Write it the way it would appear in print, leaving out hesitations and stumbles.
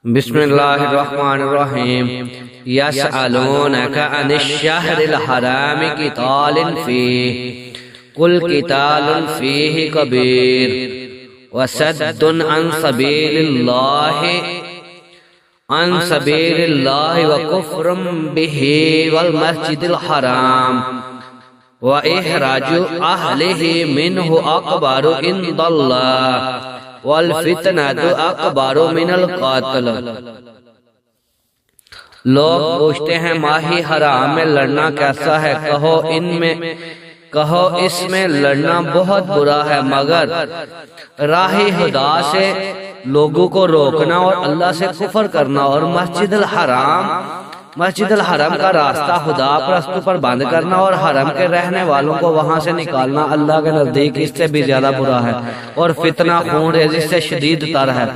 بسم اللہ الرحمن الرحیم یسألونک عن الشہر الحرام قتال فیہ قل قتال فیہ کبیر وصد عن سبیل اللہ وکفر بہ والمسجد الحرام وإخراج أهله منه أكبر عند الله والفتنة أكبر من القتل۔ لوگ پوچھتے ہیں ماہی حرام میں لڑنا کیسا ہے؟ کہو اس میں لڑنا بہت برا ہے، مگر راہ خدا سے لوگوں کو روکنا اور اللہ سے کفر کرنا اور مسجد الحرام کا راستہ خدا پرستوں پر بند کرنا اور حرم کے رہنے والوں کو وہاں سے نکالنا اللہ کے نزدیک اس سے بھی زیادہ برا ہے، اور فتنہ خون ریزی سے شدید تر ہے۔